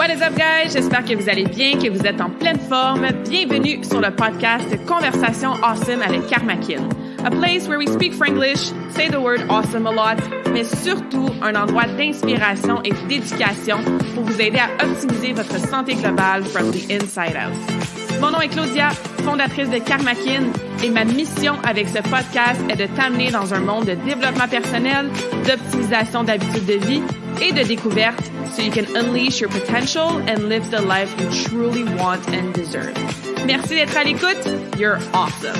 What is up, guys? J'espère que vous allez bien, que vous êtes en pleine forme. Bienvenue sur le podcast Conversation Awesome avec Karmakin. A place where we speak Franglish, say the word awesome a lot, mais surtout un endroit d'inspiration et d'éducation pour vous aider à optimiser votre santé globale from the inside out. Mon nom est Claudia, fondatrice de Karmakin, et ma mission avec ce podcast est de t'amener dans un monde de développement personnel, d'optimisation d'habitudes de vie et de découverte so you can unleash your potential and live the life you truly want and deserve. Merci d'être à l'écoute. You're awesome.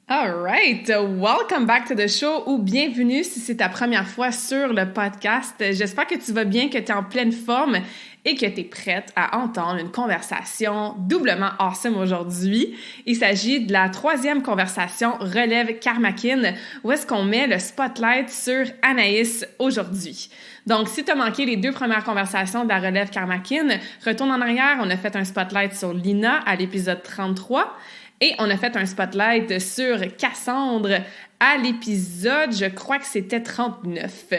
All right, welcome back to the show ou bienvenue si c'est ta première fois sur le podcast. J'espère que tu vas bien, que tu es en pleine forme et que tu es prête à entendre une conversation doublement awesome aujourd'hui. Il s'agit de la 3e conversation Relève Karmakin où est-ce qu'on met le spotlight sur Anaïs aujourd'hui. Donc, si tu as manqué les 2 premières conversations de la Relève Karmakin, retourne en arrière, on a fait un spotlight sur Lina à l'épisode 33. Et on a fait un spotlight sur Cassandre à l'épisode, je crois que c'était 39.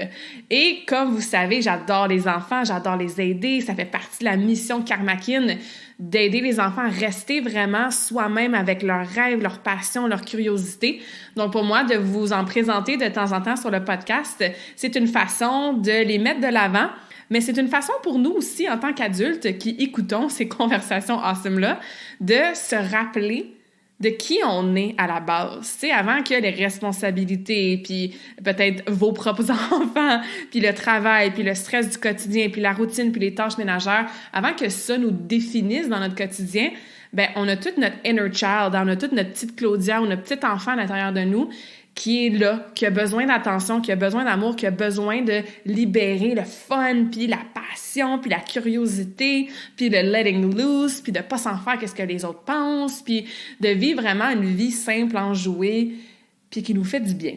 Et comme vous savez, j'adore les enfants, j'adore les aider. Ça fait partie de la mission Karmakin d'aider les enfants à rester vraiment soi-même avec leurs rêves, leurs passions, leur curiosité. Donc pour moi, de vous en présenter de temps en temps sur le podcast, c'est une façon de les mettre de l'avant. Mais c'est une façon pour nous aussi, en tant qu'adultes qui écoutons ces conversations awesome-là, de se rappeler de qui on est à la base. Tu sais, avant que les responsabilités, puis peut-être vos propres enfants, puis le travail, puis le stress du quotidien, puis la routine, puis les tâches ménagères, avant que ça nous définisse dans notre quotidien, ben on a toute notre inner child, on a toute notre petite Claudia ou notre petit enfant à l'intérieur de nous qui est là, qui a besoin d'attention, qui a besoin d'amour, qui a besoin de libérer le fun, puis la passion, puis la curiosité, puis le letting loose, puis de pas s'en faire qu'est-ce que les autres pensent, puis de vivre vraiment une vie simple, enjouée, puis qui nous fait du bien.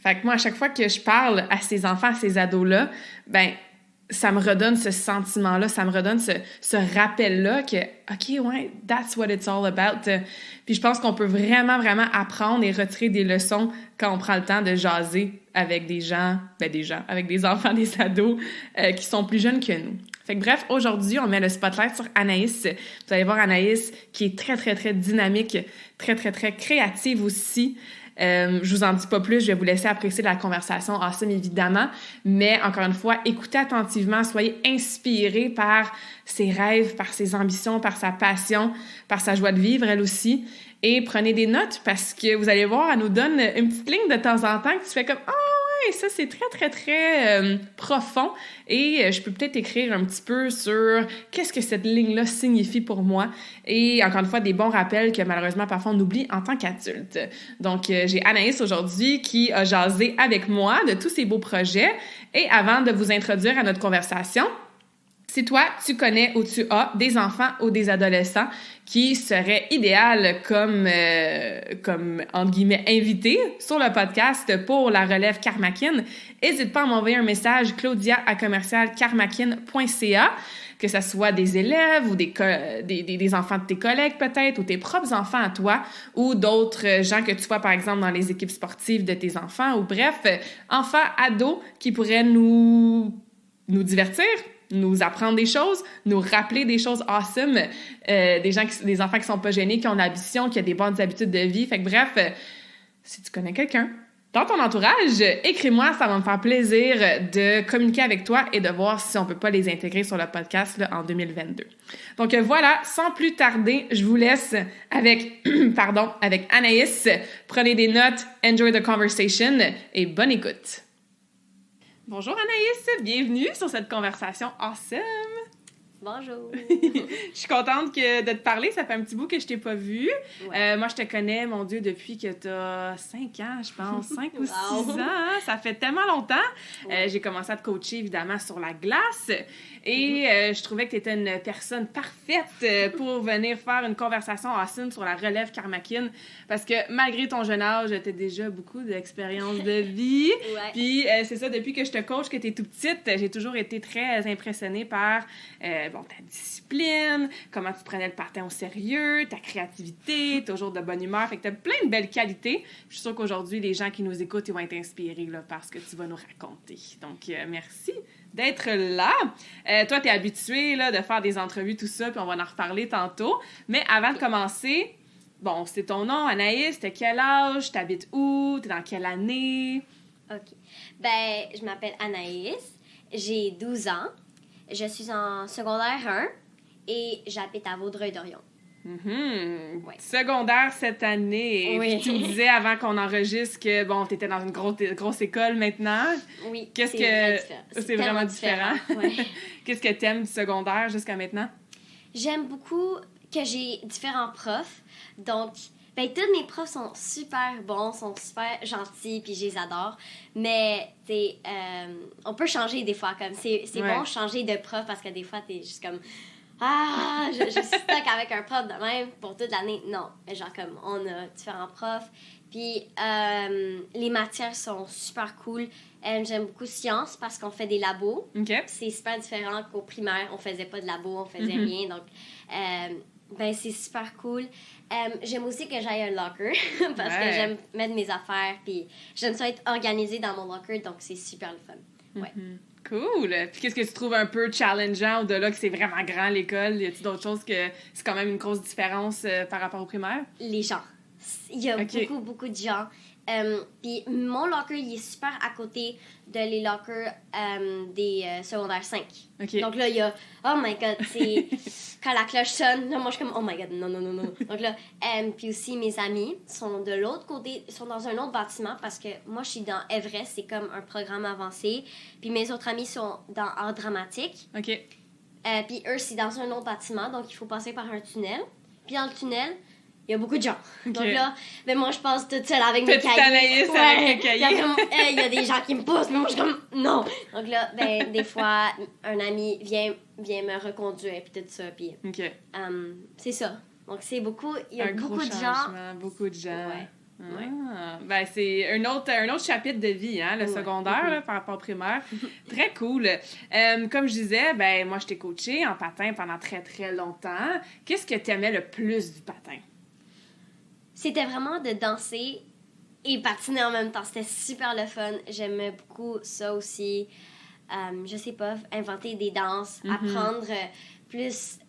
Fait que moi, à chaque fois que je parle à ces enfants, à ces ados-là, ben ça me redonne ce sentiment-là, ça me redonne ce rappel-là que, OK, ouais, that's what it's all about. Puis je pense qu'on peut vraiment, vraiment apprendre et retirer des leçons quand on prend le temps de jaser avec des gens, avec des enfants, des ados qui sont plus jeunes que nous. Fait que bref, aujourd'hui, on met le spotlight sur Anaïs. Vous allez voir Anaïs qui est très, très, très dynamique, très, très, très créative aussi. Je vous en dis pas plus, je vais vous laisser apprécier la conversation awesome évidemment, mais encore une fois, écoutez attentivement, soyez inspirés par ses rêves, par ses ambitions, par sa passion, par sa joie de vivre elle aussi, et prenez des notes parce que vous allez voir, elle nous donne une petite ligne de temps en temps que tu fais comme « Ah ouais, ça c'est très très très profond et je peux peut-être écrire un petit peu sur qu'est-ce que cette ligne-là signifie pour moi » et encore une fois, des bons rappels que malheureusement parfois on oublie en tant qu'adulte. Donc j'ai Anaïs aujourd'hui qui a jasé avec moi de tous ces beaux projets et avant de vous introduire à notre conversation, si toi, tu connais ou tu as des enfants ou des adolescents qui seraient idéales comme entre guillemets, invités sur le podcast pour la relève Karmakin, n'hésite pas à m'envoyer un message claudia@karmakin.ca, que ce soit des élèves ou des enfants de tes collègues peut-être, ou tes propres enfants à toi, ou d'autres gens que tu vois par exemple dans les équipes sportives de tes enfants, ou bref, enfants, ados qui pourraient nous divertir, nous apprendre des choses, nous rappeler des choses awesome, des enfants qui sont pas gênés, qui ont l'ambition, qui ont des bonnes habitudes de vie. Fait que bref, si tu connais quelqu'un dans ton entourage, écris-moi, ça va me faire plaisir de communiquer avec toi et de voir si on peut pas les intégrer sur le podcast là, en 2022. Donc voilà, sans plus tarder, je vous laisse avec Anaïs. Prenez des notes, enjoy the conversation et bonne écoute. Bonjour Anaïs, bienvenue sur cette conversation awesome! Bonjour! Je suis contente de te parler, ça fait un petit bout que je t'ai pas vue. Ouais. Moi, je te connais, mon Dieu, depuis que tu as 5 ans, je pense, 5 ou 6 Wow. ans, hein? Ça fait tellement longtemps. Ouais. J'ai commencé à te coacher, évidemment, sur la glace et je trouvais que tu étais une personne parfaite pour venir faire une conversation awesome sur la relève Karmakin parce que malgré ton jeune âge, tu as déjà beaucoup d'expérience de vie. Ouais. Puis c'est ça, depuis que je te coach, que tu es tout petite, j'ai toujours été très impressionnée par ta discipline, comment tu prenais le patin au sérieux, ta créativité, toujours de bonne humeur. Fait que tu as plein de belles qualités. Je suis sûre qu'aujourd'hui, les gens qui nous écoutent, ils vont être inspirés là, par ce que tu vas nous raconter. Donc, merci d'être là. Toi, tu es habitué là, de faire des entrevues, tout ça, puis on va en reparler tantôt. Mais avant de commencer, bon, c'est ton nom, Anaïs, t'as quel âge, t'habites où, t'es dans quelle année? OK. Ben, je m'appelle Anaïs, j'ai 12 ans, je suis en secondaire 1 et j'habite à Vaudreuil-Dorion. Ouais. Secondaire cette année. Oui. Puis tu me disais avant qu'on enregistre que, bon, t'étais dans une grosse école maintenant. Oui, c'est vraiment différent. Ouais. Qu'est-ce que t'aimes du secondaire jusqu'à maintenant? J'aime beaucoup que j'ai différents profs. Donc, ben, tous mes profs sont super bons, sont super gentils, puis je les adore. Mais, tu sais, on peut changer des fois. Comme c'est bon de changer de prof parce que des fois, t'es juste comme... Ah, je suis stuck avec un prof de même pour toute l'année. Non, genre comme on a différents profs. Puis les matières sont super cool. J'aime beaucoup sciences parce qu'on fait des labos. Okay. C'est super différent qu'au primaire. On faisait pas de labo, on faisait rien. Donc, ben c'est super cool. J'aime aussi que j'aille un locker parce que j'aime mettre mes affaires. Puis j'aime ça être organisée dans mon locker, donc c'est super le fun. Ouais. Cool! Puis qu'est-ce que tu trouves un peu challengeant au-delà que c'est vraiment grand l'école? Y a-t-il d'autres choses que c'est quand même une grosse différence par rapport au primaire? Les gens. Il y a beaucoup de gens. Puis mon locker, il est super à côté de les lockers des secondaires 5. Okay. Donc là, il y a... Oh my God, c'est... Quand la cloche sonne, là, moi, je suis comme... Oh my God, non. Donc là, puis aussi, mes amis sont de l'autre côté, sont dans un autre bâtiment parce que moi, je suis dans Everest, c'est comme un programme avancé. Puis mes autres amis sont dans art dramatique. OK. Puis eux, c'est dans un autre bâtiment, donc il faut passer par un tunnel. Puis dans le tunnel... Il y a beaucoup de gens. Okay. Donc là, ben moi, je passe toute seule avec mes cahiers. Anaïs avec mes cahiers. Il y a des gens qui me poussent, mais moi, je suis comme, non. Donc là, ben, des fois, un ami vient me reconduire, puis tout ça. Puis, c'est ça. Donc, c'est beaucoup, il y a beaucoup de gens. Beaucoup de gens. Ouais. Ben, c'est un autre chapitre de vie, hein, le secondaire, là, par rapport au primaire. Très cool. Comme je disais, ben, moi, je t'ai coachée en patin pendant très, très longtemps. Qu'est-ce que tu aimais le plus du patin? C'était vraiment de danser et patiner en même temps. C'était super le fun. J'aimais beaucoup ça aussi. Je sais pas, inventer des danses, apprendre plus...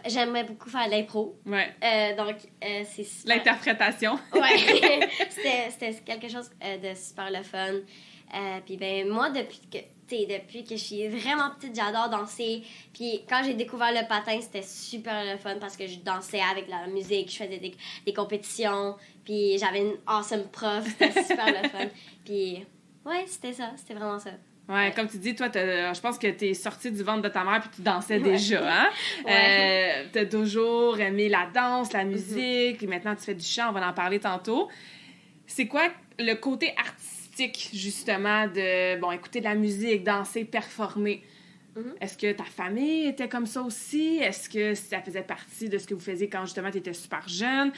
J'aimais beaucoup faire l'impro. Ouais. Donc, c'est super... L'interprétation. Ouais. C'était quelque chose de super le fun. Puis ben moi, depuis que je suis vraiment petite, j'adore danser. Puis quand j'ai découvert le patin, c'était super le fun parce que je dansais avec la musique, je faisais des compétitions. Puis j'avais une awesome prof, c'était super le fun. Puis ouais, c'était vraiment ça. Ouais, comme tu dis, toi, je pense que t'es sortie du ventre de ta mère puis tu dansais déjà, hein? Ouais. T'as toujours aimé la danse, la musique, puis maintenant tu fais du chant, on va en parler tantôt. C'est quoi le côté artistique, justement, de, bon, écouter de la musique, danser, performer? Est-ce que ta famille était comme ça aussi? Est-ce que ça faisait partie de ce que vous faisiez quand, justement, tu étais super jeune?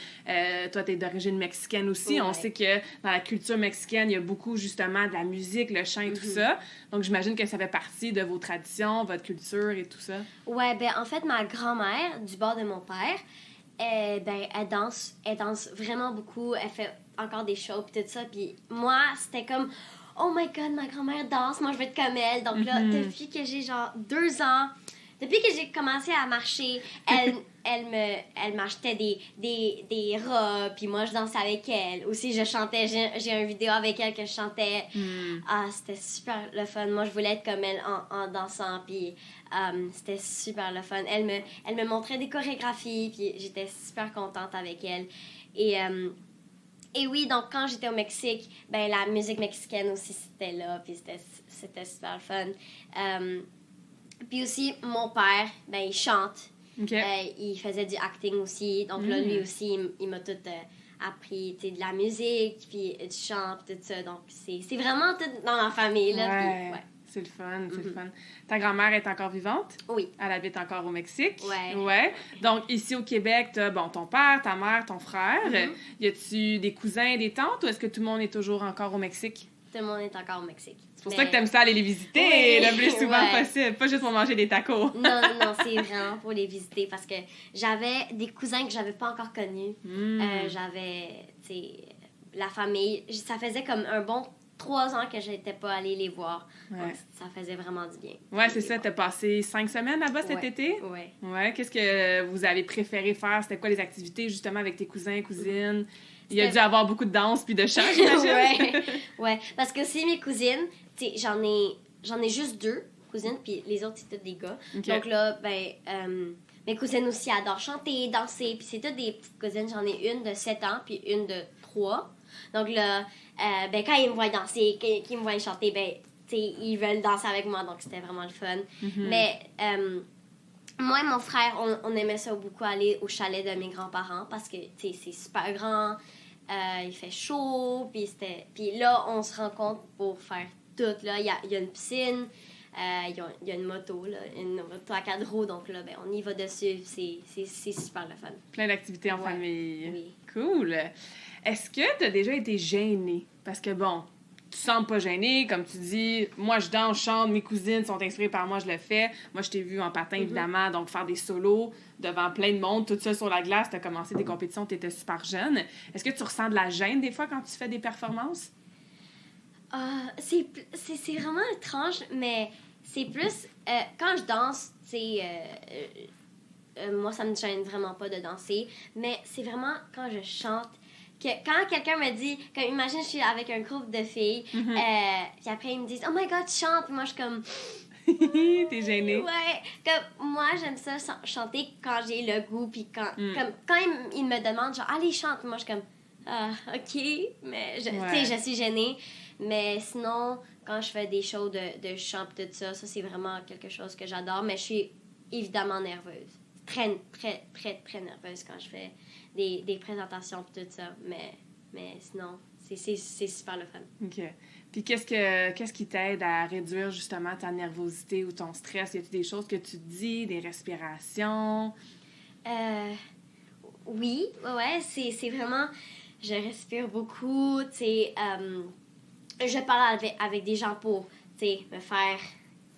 Toi, tu es d'origine mexicaine aussi. Ouais. On sait que dans la culture mexicaine, il y a beaucoup, justement, de la musique, le chant et tout ça. Donc, j'imagine que ça fait partie de vos traditions, votre culture et tout ça. Ouais, ben en fait, ma grand-mère, du bord de mon père, elle danse vraiment beaucoup. Elle fait encore des shows et tout ça. Puis moi, c'était comme... Oh my God, ma grand-mère danse, moi je veux être comme elle. Donc là, depuis que j'ai genre 2 ans, depuis que j'ai commencé à marcher, elle m'achetait des robes, puis moi je dansais avec elle. Aussi, je chantais, j'ai une vidéo avec elle que je chantais. Ah, c'était super le fun. Moi, je voulais être comme elle en dansant, puis c'était super le fun. Elle me montrait des chorégraphies, puis j'étais super contente avec elle. Et oui, donc quand j'étais au Mexique, ben la musique mexicaine aussi, c'était là, puis c'était super fun. Puis aussi, mon père, ben il chante. Okay. Il faisait du acting aussi. Donc là, lui aussi, il m'a tout appris, tu sais, de la musique, puis du chant, puis tout ça. Donc c'est vraiment tout dans ma famille, là. Ouais. Puis, ouais. C'est le fun, c'est le fun. Ta grand-mère est encore vivante? Oui. Elle habite encore au Mexique? Ouais. Donc, ici au Québec, t'as, bon, ton père, ta mère, ton frère. Y a-tu des cousins et des tantes ou est-ce que tout le monde est toujours encore au Mexique? tout le monde est encore au Mexique. C'est pour ça que t'aimes ça aller les visiter le plus souvent possible, pas juste pour manger des tacos. non, c'est vraiment pour les visiter parce que j'avais des cousins que j'avais pas encore connus. J'avais, tu sais, la famille. Ça faisait comme un bon 3 ans que j'étais pas allée les voir. Donc, ça faisait vraiment du bien. Ouais, c'est ça. T'as passé 5 semaines là-bas cet été? Ouais. Ouais. Qu'est-ce que vous avez préféré faire? C'était quoi les activités, justement, avec tes cousins, cousines? Il y a dû avoir beaucoup de danse puis de chant, j'imagine. ouais. Parce que aussi, mes cousines, tu sais, j'en ai juste 2 cousines, puis les autres, c'est toutes des gars. Okay. Donc là, mes cousines aussi adorent chanter, danser, puis c'est toutes des petites cousines. J'en ai une de 7 ans, puis une de 3. Donc là, quand ils me voient danser, qu'ils me voient chanter, ils veulent danser avec moi, donc c'était vraiment le fun. Mais moi et mon frère, on aimait ça beaucoup aller au chalet de mes grands-parents parce que c'est super grand, il fait chaud, puis là, on se rencontre pour faire tout. Là. Il y a une piscine, il y a une moto, là, une moto à 4 roues, donc là, on y va dessus, c'est super le fun. Plein d'activités en famille. Oui. Cool! Est-ce que tu as déjà été gênée? Parce que, bon, tu sembles pas gênée, comme tu dis, moi je danse, je chante, mes cousines sont inspirées par moi, je le fais. Moi, je t'ai vu en patin, évidemment, donc faire des solos devant plein de monde, tout ça sur la glace, tu as commencé des compétitions, tu étais super jeune. Est-ce que tu ressens de la gêne des fois quand tu fais des performances? C'est vraiment étrange, mais c'est plus... quand je danse, tu sais... moi, ça me gêne vraiment pas de danser, mais c'est vraiment quand je chante que quand quelqu'un me dit, comme imagine je suis avec un groupe de filles, puis après ils me disent « Oh my God, tu chantes! » Moi, je suis comme... T'es gênée? Ouais, comme moi, j'aime ça chanter quand j'ai le goût, puis quand ils me demandent genre « Allez, chante! » Moi, je suis comme « OK, mais tu sais, je suis gênée. » Mais sinon, quand je fais des shows de chant et tout ça, c'est vraiment quelque chose que j'adore, mais je suis évidemment nerveuse. Très, très, très, très nerveuse quand je fais des présentations et tout ça. Mais sinon, c'est super le fun. OK. Puis qu'est-ce qui t'aide à réduire justement ta nervosité ou ton stress? Y a-t-il des choses que tu te dis, des respirations? Oui, c'est vraiment... Je respire beaucoup, tu sais... je parle avec des gens pour, tu sais, me faire...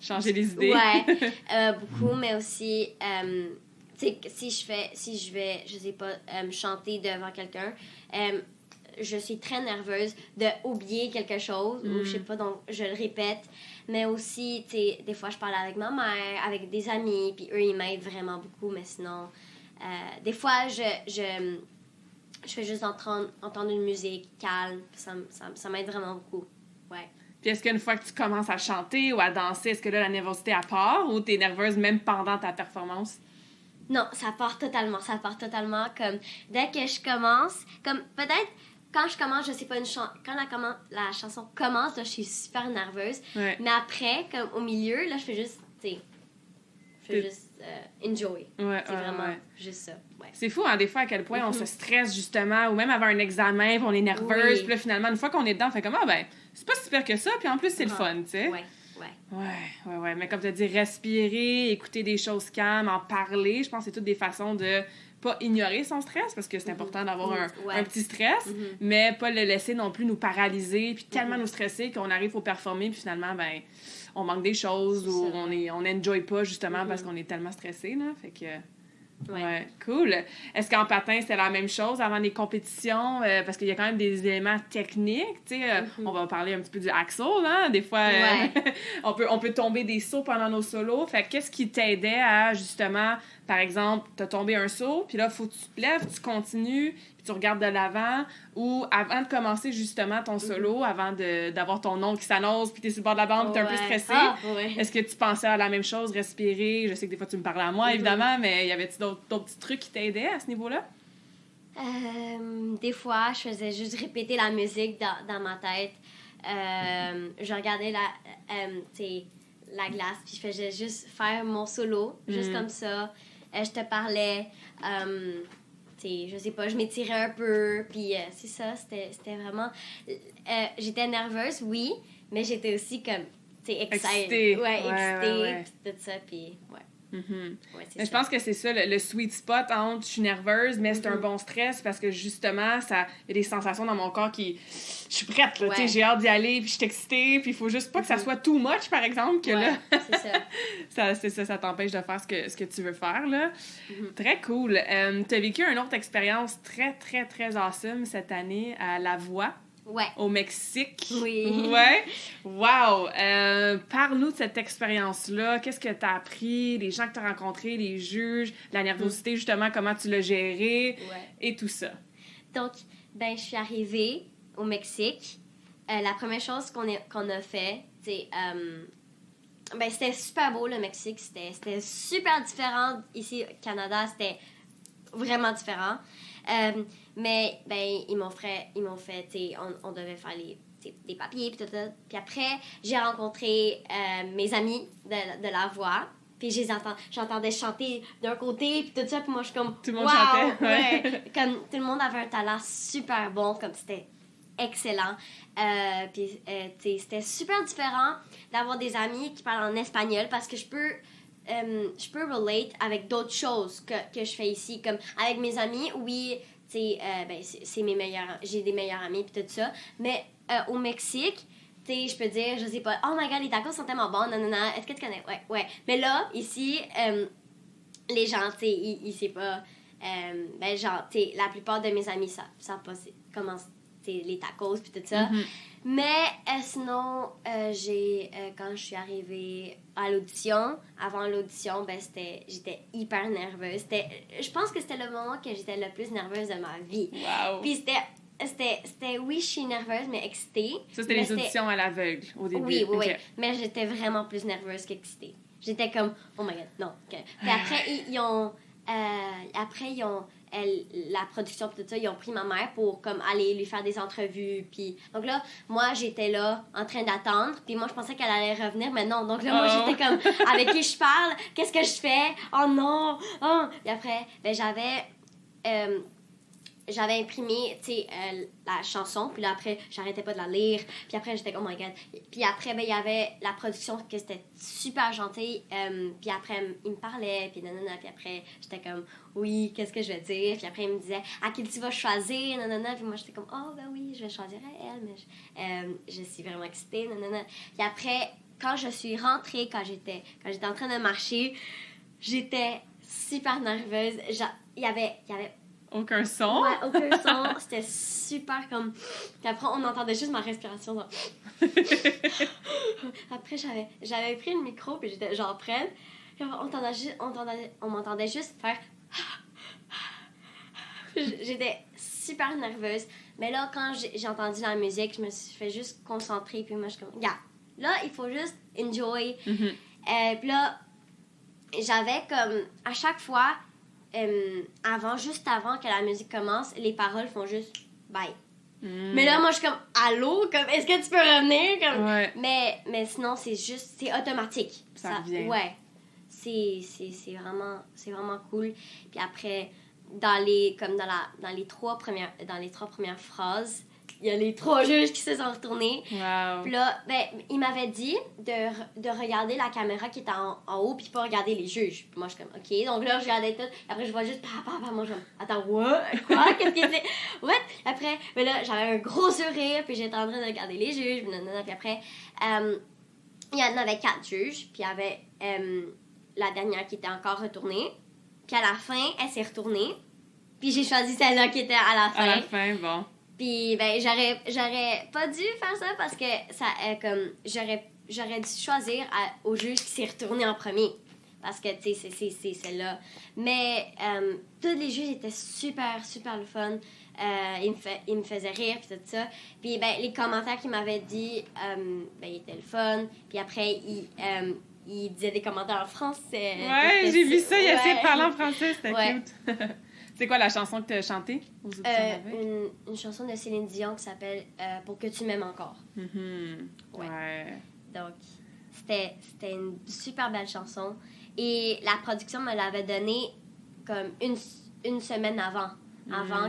Changer les idées. Ouais, beaucoup, mais aussi... tu sais, si je vais, je sais pas, chanter devant quelqu'un, je suis très nerveuse d'oublier quelque chose, ou je sais pas, donc je le répète. Mais aussi, tu sais, des fois, je parle avec ma mère, avec des amis, puis eux, ils m'aident vraiment beaucoup, mais sinon... des fois, je fais juste entendre une musique calme, ça m'aide vraiment beaucoup, ouais. Puis est-ce qu'une fois que tu commences à chanter ou à danser, est-ce que là, la nervosité, elle part, ou t'es nerveuse même pendant ta performance? Non, ça part totalement, comme dès que je commence, comme peut-être quand je commence, je sais pas, quand la chanson commence, là, je suis super nerveuse, mais après, comme au milieu, là, je fais juste, tu sais, juste enjoy. C'est vraiment juste ça. Ouais. C'est fou, hein, des fois, à quel point on se stresse, justement, ou même avant un examen, puis on est nerveuse, puis là, finalement, une fois qu'on est dedans, on fait comme, c'est pas si pire que ça, puis en plus, c'est le fun, tu sais. Ouais. Mais comme tu as dit, respirer, écouter des choses calmes, en parler, je pense que c'est toutes des façons de pas ignorer son stress, parce que c'est important d'avoir un petit stress, mais pas le laisser non plus nous paralyser, puis tellement nous stresser qu'on arrive pour performer, puis finalement, on manque des choses, ou on n'enjoy pas, justement, parce qu'on est tellement stressé, là, fait que... Ouais, cool. Est-ce qu'en patin, c'était la même chose avant les compétitions? Parce qu'il y a quand même des éléments techniques, tu sais. On va parler un petit peu du axel, hein? Des fois, on peut tomber des sauts pendant nos solos. Fait qu'est-ce qui t'aidait à, justement, par exemple, t'as tombé un saut, puis là, faut que tu te lèves, tu continues, puis tu regardes de l'avant, ou avant de commencer, justement, ton solo, avant d'avoir ton nom qui s'annonce, puis t'es sur le bord de la bande, puis t'es un peu stressé. Est-ce que tu pensais à la même chose, respirer? Je sais que des fois, tu me parlais à moi, évidemment, mais y avait-tu d'autres petits trucs qui t'aidaient à ce niveau-là? Des fois, je faisais juste répéter la musique dans ma tête. Je regardais la glace, puis je faisais juste faire mon solo, juste comme ça. Je te parlais, je sais pas, je m'étirais un peu, puis c'est ça, c'était vraiment... j'étais nerveuse, oui, mais j'étais aussi comme, excitée. Ouais. Puis tout ça, puis ouais. Ouais, Mais je pense que c'est ça, le sweet spot entre je suis nerveuse, mais c'est un bon stress parce que justement, il y a des sensations dans mon corps qui... Je suis prête, là, tu sais, j'ai hâte d'y aller, puis je suis excitée, puis il faut juste pas que ça soit too much, par exemple, que là... c'est ça. ça t'empêche de faire ce que tu veux faire, là. Très cool. T'as vécu une autre expérience très, très, très awesome cette année à La Voix. Ouais. Au Mexique. Oui. Ouais. Wow. Parle-nous de cette expérience-là. Qu'est-ce que tu as appris? Les gens que tu as rencontrés, les juges, la nervosité, justement, comment tu l'as gérée et tout ça. Donc, je suis arrivée au Mexique. La première chose qu'on a fait, c'est... c'était super beau, le Mexique. C'était super différent. Ici, au Canada, c'était vraiment différent. Mais ils m'ont fait, on devait faire des papiers, puis tout ça. Puis après, j'ai rencontré mes amis de La Voix. Puis j'entendais chanter d'un côté, puis tout ça. Puis moi, je suis comme, tout le monde chantait. Ouais. Comme tout le monde avait un talent super bon, comme c'était excellent. Puis c'était super différent d'avoir des amis qui parlent en espagnol parce que je peux relate avec d'autres choses que je fais ici. Comme avec mes amis, oui, c'est mes meilleurs... J'ai des meilleurs amis puis tout ça. Mais au Mexique, je peux dire, je sais pas, oh my god, les tacos sont tellement bons, non, est-ce que tu connais? Ouais. Mais là, ici, les gens, ils savent pas... la plupart de mes amis savent pas comment les tacos puis tout ça. Mais sinon, quand je suis arrivée à l'audition, avant l'audition, j'étais hyper nerveuse. Je pense que c'était le moment que j'étais le plus nerveuse de ma vie. Wow. Puis c'était oui, je suis nerveuse, mais excitée. Ça, c'était les auditions à l'aveugle au début. Oui. Mais j'étais vraiment plus nerveuse qu'excitée. J'étais comme, oh my god, non. Okay. Puis après, ils ont la production pis tout ça, ils ont pris ma mère pour comme aller lui faire des entrevues, puis donc là moi j'étais là en train d'attendre, puis moi je pensais qu'elle allait revenir, mais non, donc là moi j'étais comme avec qui je parle, qu'est-ce que je fais, oh non, puis après j'avais imprimé, la chanson, puis là, après, j'arrêtais pas de la lire, puis après, j'étais comme, oh my god. Puis après, il y avait la production, que c'était super gentil, puis après, il me parlait, puis nanana, puis après, j'étais comme, oui, qu'est-ce que je vais dire? Puis après, il me disait, à qui tu vas choisir, nanana, puis moi, j'étais comme, oh, ben oui, je vais choisir elle, mais je suis vraiment excitée, nanana. Puis après, quand je suis rentrée, quand j'étais en train de marcher, j'étais super nerveuse, il y avait aucun son? Ouais, aucun son. C'était super comme... Puis après, on entendait juste ma respiration. Genre... Après, j'avais pris le micro, puis j'étais genre prête. Puis on m'entendait juste faire... J'étais super nerveuse. Mais là, quand j'ai entendu la musique, je me suis fait juste concentrer. Puis moi, je suis comme... Là, il faut juste enjoy. Puis là, j'avais comme... À chaque fois... juste avant que la musique commence, les paroles font juste bye. Mais là, moi, je suis comme allô, comme est-ce que tu peux revenir? Comme... Ouais. Mais sinon, c'est automatique. Ça revient. Ouais. C'est vraiment cool. Puis après, dans les 3 premières phrases, il y a les 3 juges qui se sont retournés. Wow. Puis là, il m'avait dit de regarder la caméra qui était en haut, puis pas regarder les juges. Puis moi, je suis comme, OK. Donc là, je regardais tout. Après, je vois juste, moi, je suis comme, attends, what? Quoi? Qu'est-ce que c'est? What? Après, mais là, j'avais un gros sourire, puis j'étais en train de regarder les juges. Puis après, il y en avait 4 juges, puis il y avait la dernière qui était encore retournée. Puis à la fin, elle s'est retournée. Puis j'ai choisi celle-là qui était à la fin. À la fin, bon. Puis, j'aurais pas dû faire ça parce que ça, comme, j'aurais dû choisir au juge qui s'est retourné en premier. Parce que, tu sais, c'est celle-là. Mais, tous les juges étaient super, super le fun. Ils me faisaient rire, puis tout ça. Puis, les commentaires qu'ils m'avaient dit, ils étaient le fun. Puis après, ils disaient des commentaires en français. Ouais, j'ai vu ça. Il essayait de parler en français. C'était cute. C'est quoi la chanson que tu as chantée aux auditions une chanson de Céline Dion qui s'appelle Pour que tu m'aimes encore. Ouais. Donc, c'était une super belle chanson. Et la production me l'avait donnée comme une semaine avant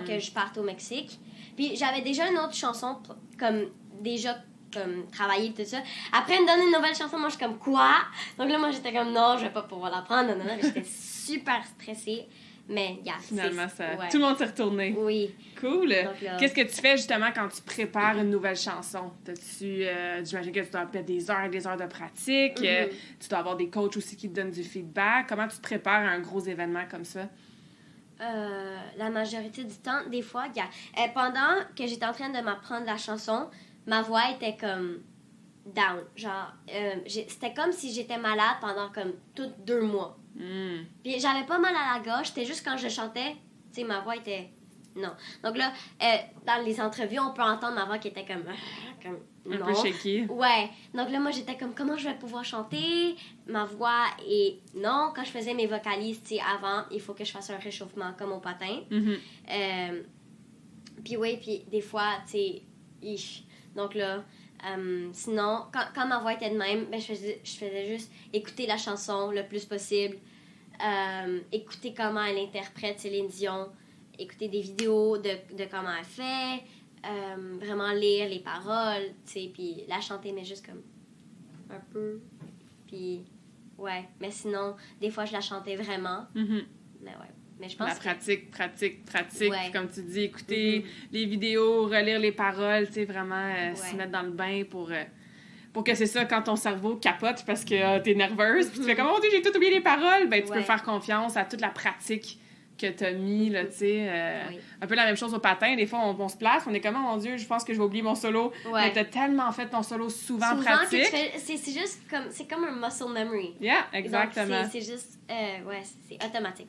que je parte au Mexique. Puis j'avais déjà une autre chanson comme déjà comme travailler tout ça. Après, elle me donne une nouvelle chanson, moi je suis comme quoi? Donc là, moi j'étais comme non, je vais pas pouvoir la prendre, non. J'étais super stressée. Mais, finalement, ouais. tout le monde s'est retourné. Oui. Cool. Là... Qu'est-ce que tu fais justement quand tu prépares une nouvelle chanson? J'imagine que tu dois mettre des heures et des heures de pratique. Tu dois avoir des coachs aussi qui te donnent du feedback. Comment tu te prépares à un gros événement comme ça? La majorité du temps, des fois, pendant que j'étais en train de m'apprendre la chanson, ma voix était comme down. Genre, c'était comme si j'étais malade pendant comme tout 2 mois. Puis j'avais pas mal à la gorge, c'était juste quand je chantais, tu sais, ma voix était... Non. Donc là, dans les entrevues, on peut entendre ma voix qui était comme un peu shaky. Ouais. Donc là, moi, j'étais comme, comment je vais pouvoir chanter? Ma voix est... Non. Quand je faisais mes vocalises, tu sais, avant, il faut que je fasse un réchauffement comme au patin. Puis oui, puis des fois, tu sais, donc là... sinon, quand ma voix était de même, ben, je faisais juste écouter la chanson le plus possible, écouter comment elle interprète Céline Dion, écouter des vidéos de comment elle fait, vraiment lire les paroles, tu sais, puis la chanter, mais juste comme un peu. Puis, ouais. Mais sinon, des fois, je la chantais vraiment. Mais ouais. Mais je pense pratique. Ouais. Comme tu dis, écouter les vidéos, relire les paroles, tu sais, vraiment se mettre dans le bain pour que c'est ça, quand ton cerveau capote parce que t'es nerveuse, puis tu fais comme « Oh Dieu, j'ai tout oublié les paroles! » Ben, tu peux faire confiance à toute la pratique que t'as mis, là, tu sais. Un peu la même chose au patin. Des fois, on se place, on est comme « Oh mon Dieu, je pense que je vais oublier mon solo. » Mais t'as tellement fait ton solo souvent pratique. C'est juste comme... C'est comme un muscle memory. Yeah, exactement. Donc, c'est juste... c'est automatique.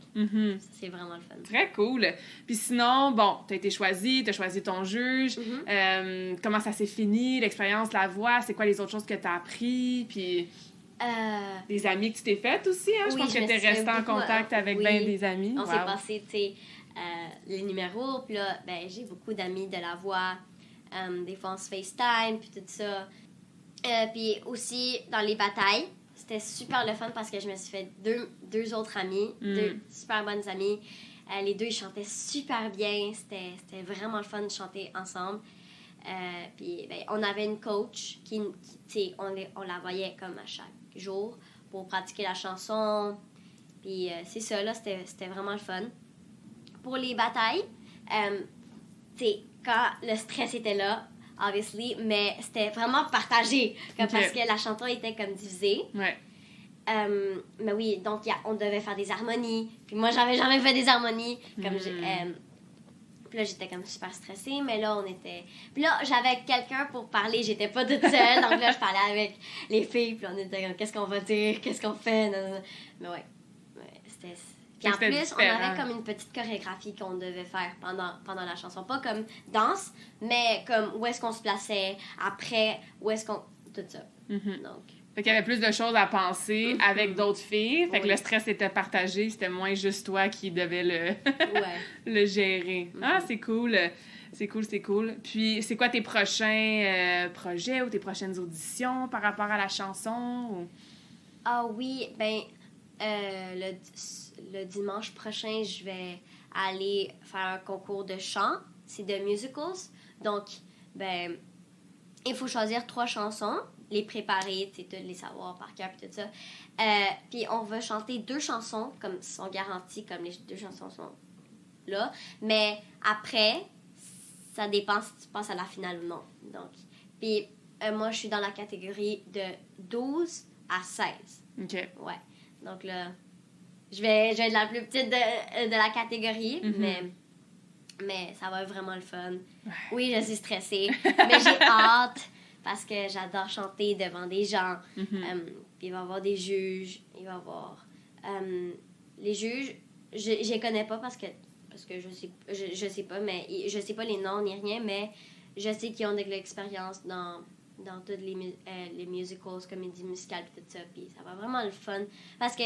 C'est vraiment le fun. Très cool. Puis sinon, bon, t'as été choisie, t'as choisi ton juge. Comment ça s'est fini, l'expérience, la voix? C'est quoi les autres choses que t'as appris? Puis... des amis que tu t'es faites aussi, hein? Je pense que t'es restée en contact avec bien des amis. On s'est passé, tu sais, les numéros, puis là, ben, j'ai beaucoup d'amis de la voix. Des fois, on se FaceTime, puis tout ça. Puis aussi, dans les batailles, c'était super le fun parce que je me suis fait deux autres amis, deux super bonnes amies. Les deux, ils chantaient super bien. C'était vraiment le fun de chanter ensemble. Puis, ben, on avait une coach qui tu sais, on la voyait comme à chaque jour pour pratiquer la chanson. Puis, c'est ça, là, c'était vraiment le fun. Pour les batailles, tu sais, quand le stress était là, obviously, mais c'était vraiment partagé, parce que la chanson était comme divisée. Ouais. Mais oui, donc on devait faire des harmonies. Puis moi, j'avais jamais fait des harmonies. Puis là, j'étais comme super stressée, mais là, on était... Puis là, j'avais quelqu'un pour parler, j'étais pas toute seule. Donc là, je parlais avec les filles, puis on était comme, qu'est-ce qu'on va dire, qu'est-ce qu'on fait, Mais ouais, c'était... Puis en plus, on avait comme une petite chorégraphie qu'on devait faire pendant la chanson. Pas comme danse, mais comme où est-ce qu'on se plaçait, après, où est-ce qu'on... Tout ça. Donc... Fait qu'il y avait plus de choses à penser avec d'autres filles. Fait que le stress était partagé. C'était moins juste toi qui devais le gérer. Ah, c'est cool. C'est cool. Puis, c'est quoi tes prochains projets ou tes prochaines auditions par rapport à la chanson? Ou... Ah oui, ben, le dimanche prochain, je vais aller faire un concours de chant. C'est de musicals. Donc, ben, il faut choisir 3 chansons, les préparer, tu sais, les savoir par cœur, puis tout ça. Puis on va chanter 2 chansons, comme sont garanties, comme les 2 chansons sont là. Mais après, ça dépend si tu passes à la finale ou non. Donc, puis moi, je suis dans la catégorie de 12 à 16. OK. Ouais. Donc là, je vais être la plus petite de la catégorie, mais ça va être vraiment le fun. Ouais. Oui, je suis stressée, mais j'ai hâte parce que j'adore chanter devant des gens. Puis il va y avoir des juges, il va y avoir... les juges, je les connais pas parce que je sais pas, mais je sais pas les noms ni rien, mais je sais qu'ils ont de l'expérience dans toutes les musicals, comédies musicales et tout ça, puis ça va vraiment le fun. Parce que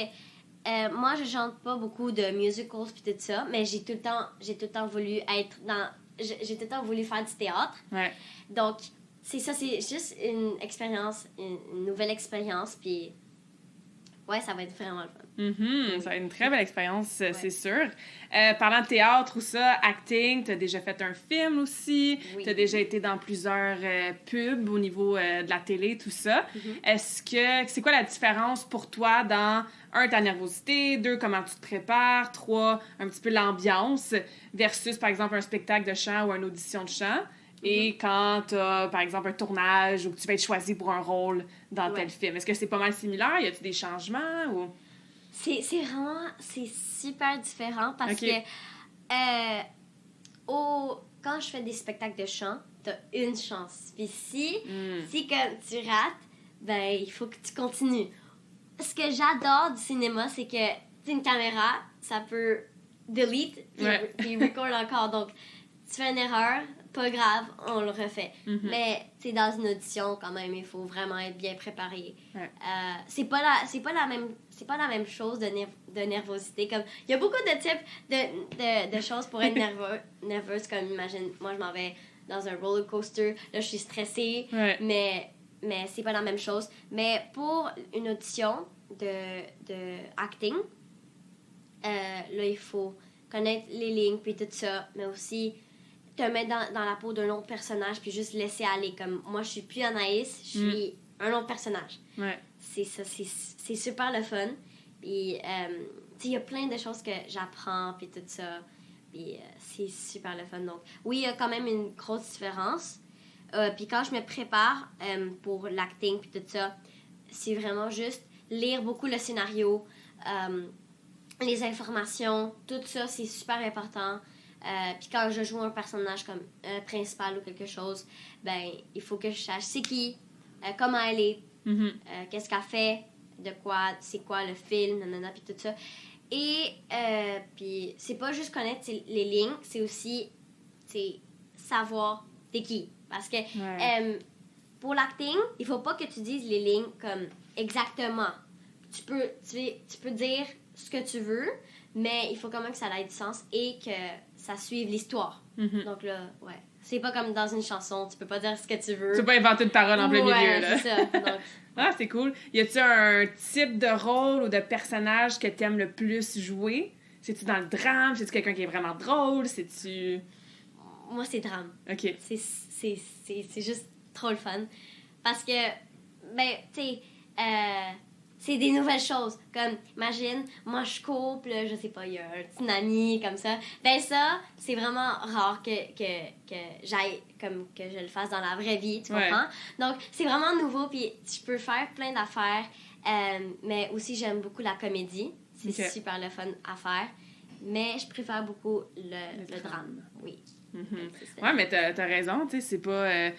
moi, je chante pas beaucoup de musicals puis tout ça, mais j'ai tout le temps voulu être dans... J'ai tout le temps voulu faire du théâtre. Ouais. Donc, c'est ça, c'est juste une expérience, une nouvelle expérience, puis... ouais, ça va être vraiment le fun. Ça va être une très belle expérience, c'est sûr. Parlant de théâtre ou ça, acting, tu as déjà fait un film aussi, tu as déjà été dans plusieurs pubs au niveau de la télé, tout ça. C'est quoi la différence pour toi dans, un, ta nervosité, deux, comment tu te prépares, trois, un petit peu l'ambiance versus, par exemple, un spectacle de chant ou une audition de chant? Et quand tu as, par exemple, un tournage ou que tu vas être choisi pour un rôle dans tel film, est-ce que c'est pas mal similaire? Y a-t-il des changements ou... C'est super différent parce que quand je fais des spectacles de chant, t'as une chance. Puis si quand tu rates, ben il faut que tu continues. Ce que j'adore du cinéma, c'est que une caméra, ça peut delete puis record encore. Donc, tu fais une erreur, pas grave, on le refait. Mais dans une audition, quand même, il faut vraiment être bien préparé. C'est pas la même chose de nervosité. Comme il y a beaucoup de types de choses pour être nerveuse. Comme imagine, moi je m'en vais dans un roller coaster, là je suis stressée, mais c'est pas la même chose. Mais pour une audition de acting, là il faut connaître les lignes puis tout ça, mais aussi te mettre dans la peau d'un autre personnage puis juste laisser aller. Comme moi, je suis plus Anaïs, je suis un autre personnage. C'est ça, c'est super le fun. Puis, il y a plein de choses que j'apprends puis tout ça. Puis, c'est super le fun. Donc, oui, il y a quand même une grosse différence. Puis quand je me prépare pour l'acting puis tout ça, c'est vraiment juste lire beaucoup le scénario, les informations, tout ça, c'est super important. Puis quand je joue un personnage comme principal ou quelque chose, ben il faut que je sache c'est qui, comment elle est, qu'est-ce qu'elle fait, c'est quoi le film, nanana, puis tout ça. Et puis c'est pas juste connaître les lignes, c'est aussi savoir t'es qui. Parce que pour l'acting, il faut pas que tu dises les lignes comme exactement. Tu peux dire ce que tu veux, mais il faut quand même que ça ait du sens et que ça suive l'histoire. Donc là, c'est pas comme dans une chanson, tu peux pas dire ce que tu veux. Tu peux pas inventer une parole en plein milieu, là. C'est ça. Donc... Ah, c'est cool. Y a-tu un type de rôle ou de personnage que t'aimes le plus jouer? C'est-tu dans le drame? C'est-tu quelqu'un qui est vraiment drôle? C'est-tu... Moi, c'est drame. OK. C'est juste trop le fun. Parce que, ben, tu sais... c'est des nouvelles choses. Comme, imagine, moi, je coupe, là, je sais pas, il y a un tsunami, comme ça. Ben ça, c'est vraiment rare que j'aille, comme que je le fasse dans la vraie vie, tu comprends? Donc, c'est vraiment nouveau, puis je peux faire plein d'affaires. Mais aussi, j'aime beaucoup la comédie. C'est super le fun à faire. Mais je préfère beaucoup le drame. Oui. Ouais, mais t'as raison, tu sais, c'est pas...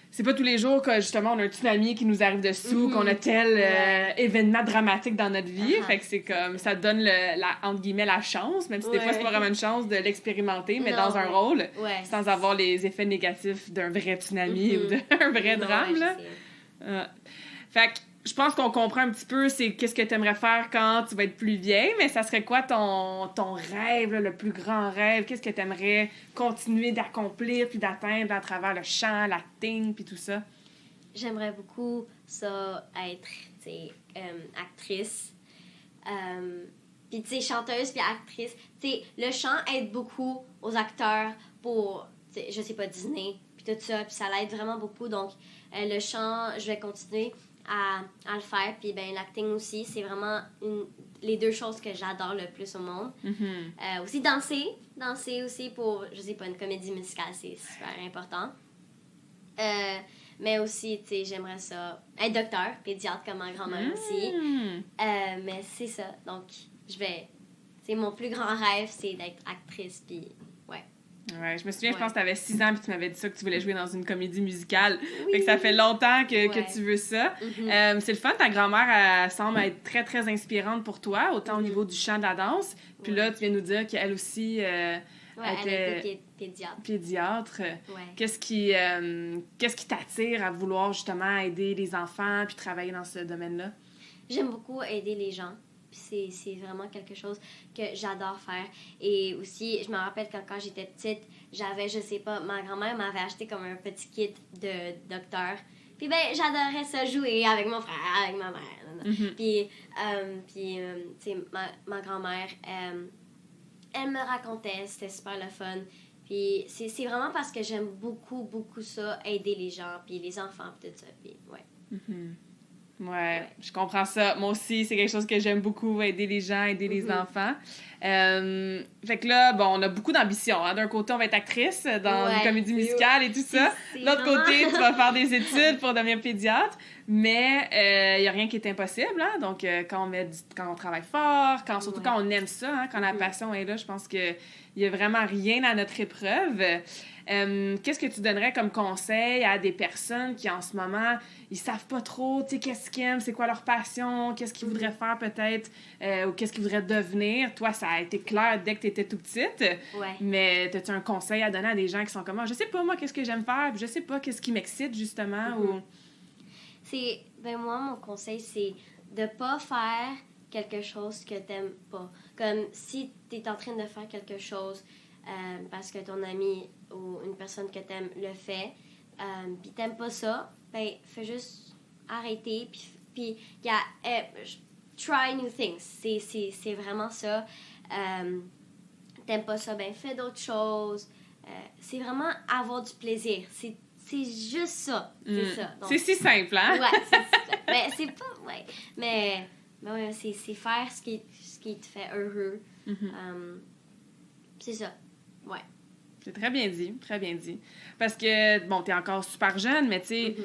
C'est pas tous les jours que, justement, on a un tsunami qui nous arrive dessous, qu'on a tel événement dramatique dans notre vie. Fait que c'est comme, ça donne, entre guillemets, la chance, même si des fois, c'est pas vraiment une chance de l'expérimenter, mais dans un rôle, sans avoir les effets négatifs d'un vrai tsunami ou d'un vrai drame, là. Fait que, je pense qu'on comprend un petit peu qu'est-ce que tu aimerais faire quand tu vas être plus vieille, mais ça serait quoi ton rêve, là, le plus grand rêve? Qu'est-ce que tu aimerais continuer d'accomplir puis d'atteindre à travers le chant, l'acting puis tout ça? J'aimerais beaucoup ça être, tu sais, actrice. Puis, tu sais, chanteuse puis actrice. Tu sais, le chant aide beaucoup aux acteurs pour, tu sais, je sais pas, Disney puis tout ça. Puis ça l'aide vraiment beaucoup. Donc, le chant, je vais continuer à le faire. Puis ben l'acting aussi, c'est vraiment les deux choses que j'adore le plus au monde. Aussi danser aussi pour, je sais pas, une comédie musicale, c'est super important. Mais aussi, tu sais, j'aimerais ça être docteur, pédiatre comme ma grand-mère aussi. Mais c'est ça, donc c'est mon plus grand rêve, c'est d'être actrice, puis ouais, je me souviens, je pense que tu avais 6 ans puis tu m'avais dit ça, que tu voulais jouer dans une comédie musicale. Fait que ça fait longtemps que tu veux ça. C'est le fun, ta grand-mère, elle semble être très, très inspirante pour toi, autant au niveau du chant, de la danse. Puis là, tu viens nous dire qu'elle aussi elle était pédiatre. Qu'est-ce qui t'attire à vouloir justement aider les enfants puis travailler dans ce domaine-là? J'aime beaucoup aider les gens. C'est vraiment quelque chose que j'adore faire. Et aussi, je me rappelle quand j'étais petite, j'avais, je sais pas, ma grand-mère m'avait acheté comme un petit kit de docteur. Puis ben, j'adorais ça, jouer avec mon frère, avec ma mère. Puis, tu sais, ma grand-mère, elle me racontait, c'était super le fun. Puis c'est vraiment parce que j'aime beaucoup, beaucoup ça, aider les gens, puis les enfants, puis tout ça. Puis, Ouais, je comprends ça. Moi aussi, c'est quelque chose que j'aime beaucoup, aider les gens, aider les enfants. Fait que là, bon, on a beaucoup d'ambition. Hein. D'un côté, on va être actrice dans une comédie musicale et tout ça. De l'autre côté, tu vas faire des études pour devenir pédiatre. Mais il n'y a rien qui est impossible. Hein. Donc, quand on travaille fort, surtout quand on aime ça, hein, quand la passion est là, je pense qu'il n'y a vraiment rien à notre épreuve. Qu'est-ce que tu donnerais comme conseil à des personnes qui, en ce moment, ils savent pas trop, tu sais, qu'est-ce qu'ils aiment, c'est quoi leur passion, qu'est-ce qu'ils voudraient faire peut-être, ou qu'est-ce qu'ils voudraient devenir? Toi, ça a été clair dès que tu étais tout petite. Mais as-tu un conseil à donner à des gens qui sont comme moi? Je sais pas, moi, qu'est-ce que j'aime faire, puis je sais pas qu'est-ce qui m'excite, justement, ou... Moi, mon conseil, c'est de pas faire quelque chose que t'aimes pas. Comme si t'es en train de faire quelque chose parce que ton ami ou une personne que t'aimes le fait, puis t'aimes pas ça, ben, fais juste arrêter, puis try new things. C'est vraiment ça. T'aimes pas ça, ben, fais d'autres choses. C'est vraiment avoir du plaisir. C'est juste ça. C'est ça. Donc, c'est si simple, hein? Ouais, c'est ça. Ben, c'est pas... Ouais. Mais ouais, c'est faire ce qui te fait heureux. C'est ça. Ouais. C'est très bien dit, très bien dit. Parce que, bon, t'es encore super jeune, mais tu sais,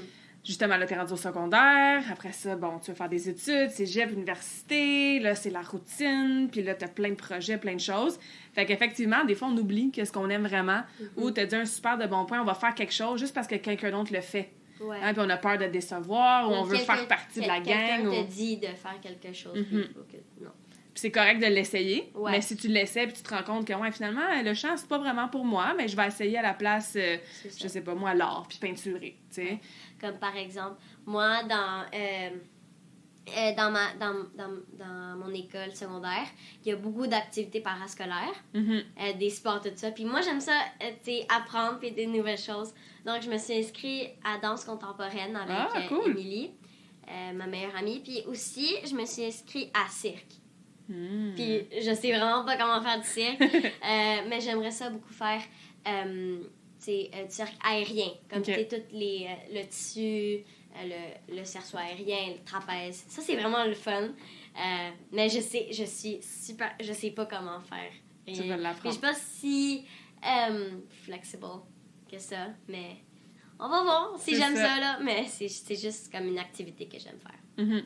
justement, là, t'es rendu au secondaire. Après ça, bon, tu vas faire des études, cégep, université. Là, c'est la routine. Puis là, t'as plein de projets, plein de choses. Fait qu'effectivement, des fois, on oublie qu'est-ce qu'on aime vraiment. Ou t'as dit un super de bon point, on va faire quelque chose juste parce que quelqu'un d'autre le fait. Ouais. Hein, puis on a peur de décevoir ou on veut faire partie de la gang. Quelqu'un te dit de faire quelque chose. Non. Puis c'est correct de l'essayer, mais si tu l'essaies puis tu te rends compte que ouais, finalement, le chant, c'est pas vraiment pour moi, mais je vais essayer à la place, je sais pas moi, l'art, puis peinturer, tu sais. Comme par exemple, moi, dans mon école secondaire, il y a beaucoup d'activités parascolaires, des sports, tout ça. Puis moi, j'aime ça, tu sais, apprendre puis des nouvelles choses. Donc, je me suis inscrite à danse contemporaine avec Émilie, ma meilleure amie. Puis aussi, je me suis inscrite à cirque. Puis je sais vraiment pas comment faire du cirque, mais j'aimerais ça beaucoup faire du cirque aérien, comme tu sais, tout le tissu, le cerceau aérien, le trapèze. Ça, c'est vraiment le fun. Mais je sais pas comment faire. Tu vas l'apprendre. Je suis pas si flexible que ça, mais on va voir si j'aime ça, là. Mais c'est juste comme une activité que j'aime faire.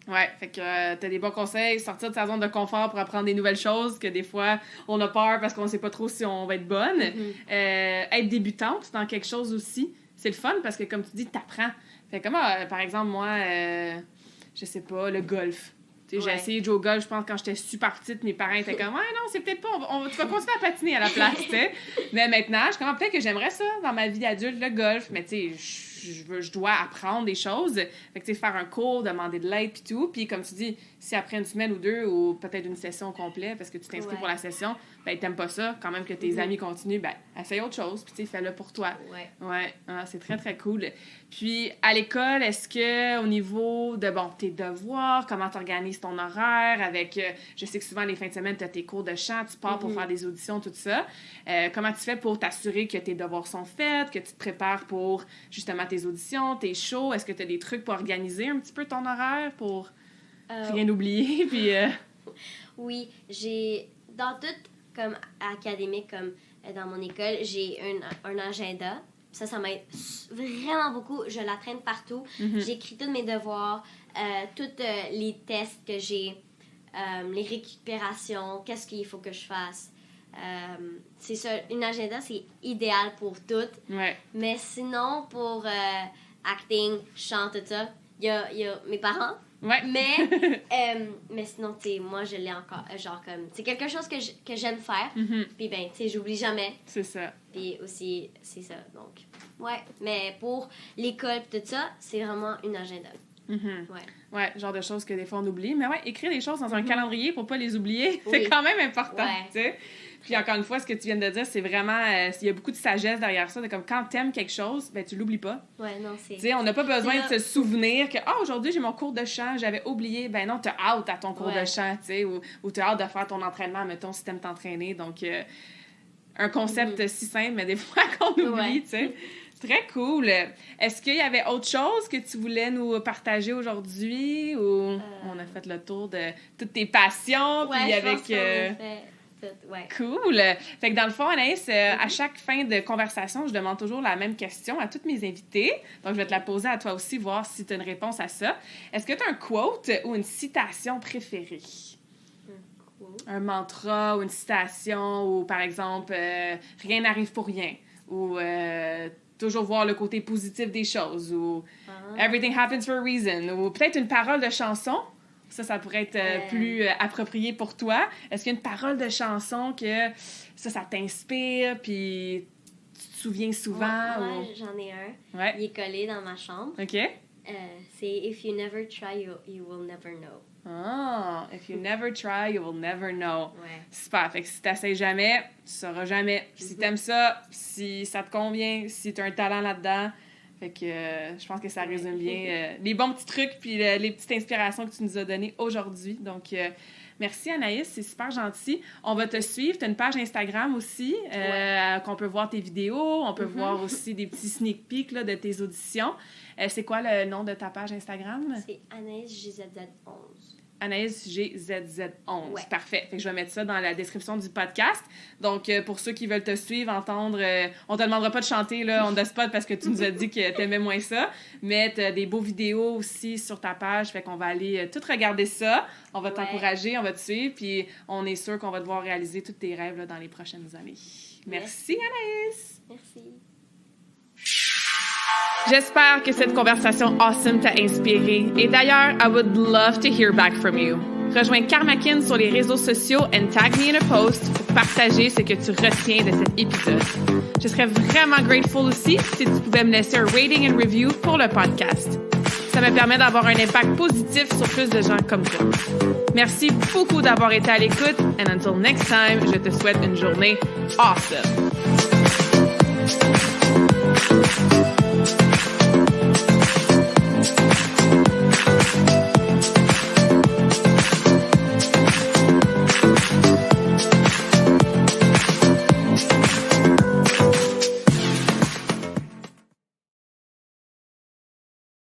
Ouais, fait que t'as des bons conseils, sortir de sa zone de confort pour apprendre des nouvelles choses, que des fois, on a peur parce qu'on sait pas trop si on va être bonne. Être débutante dans quelque chose aussi, c'est le fun parce que, comme tu dis, t'apprends. Fait que moi, par exemple, moi, je sais pas, le golf. J'ai essayé de jouer au golf, je pense, quand j'étais super petite, mes parents étaient comme « Ouais, non, c'est peut-être pas, tu vas continuer à patiner à la place, tu sais. » Mais maintenant, je comprends peut-être que j'aimerais ça dans ma vie d'adulte, le golf, mais tu sais, je dois apprendre des choses. Fait que, tu sais, faire un cours, demander de l'aide, puis tout. Puis, comme tu dis, si après une semaine ou deux, ou peut-être une session complète, parce que tu t'inscris pour la session, ben, t'aimes pas ça, quand même que tes amis continuent, ben, essaye autre chose, puis, tu sais, fais-le pour toi. Ouais, c'est très, très cool. Puis, à l'école, est-ce que, au niveau de, bon, tes devoirs, comment t'organises ton horaire avec, je sais que souvent, les fins de semaine, t'as tes cours de chant, tu pars pour faire des auditions, tout ça. Comment tu fais pour t'assurer que tes devoirs sont faits, que tu te prépares pour, justement, tes auditions, tes shows? Est-ce que tu as des trucs pour organiser un petit peu ton horaire pour rien oublier? Puis, Oui, j'ai... Dans tout, comme académique, comme dans mon école, j'ai un agenda. Ça m'aide vraiment beaucoup. Je la traîne partout. J'écris tous mes devoirs, tous les tests que j'ai, les récupérations, qu'est-ce qu'il faut que je fasse. C'est ça, une agenda, c'est idéal pour tout. Mais sinon, pour acting, chant, tout ça, il y a mes parents. Mais sinon, tu sais, moi, je l'ai encore, genre comme, c'est quelque chose que j'aime faire. Puis ben, tu sais, j'oublie jamais. C'est ça. Puis aussi, c'est ça, donc, mais pour l'école tout ça, c'est vraiment une agenda. Ouais, genre de choses que des fois on oublie. Mais ouais, écrire des choses dans un calendrier pour pas les oublier, c'est quand même important, tu sais. Puis encore une fois, ce que tu viens de dire, c'est vraiment... il y a beaucoup de sagesse derrière ça. De comme quand t'aimes quelque chose, ben tu l'oublies pas. Ouais, non, c'est... Tu sais, on n'a pas besoin de se souvenir que « aujourd'hui, j'ai mon cours de chant, j'avais oublié. » Ben non, t'as hâte à ton cours de chant, tu sais, ou t'as hâte de faire ton entraînement, mettons, si t'aimes t'entraîner. Donc, un concept si simple, mais des fois qu'on oublie, tu sais. Très cool. Est-ce qu'il y avait autre chose que tu voulais nous partager aujourd'hui ou on a fait le tour de toutes tes passions? Ouais, puis je avec, pense qu'on a fait tout, ouais. Cool. Fait que dans le fond, Anaïs, à chaque fin de conversation, je demande toujours la même question à toutes mes invités. Donc, je vais te la poser à toi aussi, voir si tu as une réponse à ça. Est-ce que tu as un quote ou une citation préférée? Un mantra ou une citation ou, par exemple, rien n'arrive pour rien ou toujours voir le côté positif des choses ou everything happens for a reason ou peut-être une parole de chanson. Ça pourrait être plus approprié pour toi. Est-ce qu'il y a une parole de chanson que ça t'inspire puis tu te souviens souvent? Moi, j'en ai un. Ouais. Il est collé dans ma chambre. OK. C'est « If you never try, you will never know ». Ah, if you never try, you will never know. Ouais. Super. Fait que si t'essayes jamais, tu sauras jamais. Si t'aimes ça, si ça te convient, si t'as un talent là-dedans. Fait que je pense que ça résume bien les bons petits trucs puis les petites inspirations que tu nous as données aujourd'hui. Donc, merci Anaïs, c'est super gentil. On va te suivre. Tu as une page Instagram aussi qu'on peut voir tes vidéos. On peut voir aussi des petits sneak peeks là, de tes auditions. C'est quoi le nom de ta page Instagram? C'est Anaïs GZZ11. Anaïs GZZ11. Ouais. Parfait. Fait que je vais mettre ça dans la description du podcast. Donc, pour ceux qui veulent te suivre, entendre, on te demandera pas de chanter là, on the spot parce que tu nous as dit que t'aimais moins ça. Mais t'as des beaux vidéos aussi sur ta page. Fait qu'on va aller tout regarder ça. On va t'encourager, on va te suivre. Puis, on est sûr qu'on va devoir réaliser tous tes rêves là, dans les prochaines années. Merci Anaïs. Merci. J'espère que cette conversation awesome t'a inspiré. Et d'ailleurs, I would love to hear back from you. Rejoins Karmakin sur les réseaux sociaux and tag me in a post pour partager ce que tu retiens de cet épisode. Je serais vraiment grateful aussi si tu pouvais me laisser un rating and review pour le podcast. Ça me permet d'avoir un impact positif sur plus de gens comme toi. Merci beaucoup d'avoir été à l'écoute and until next time, je te souhaite une journée awesome.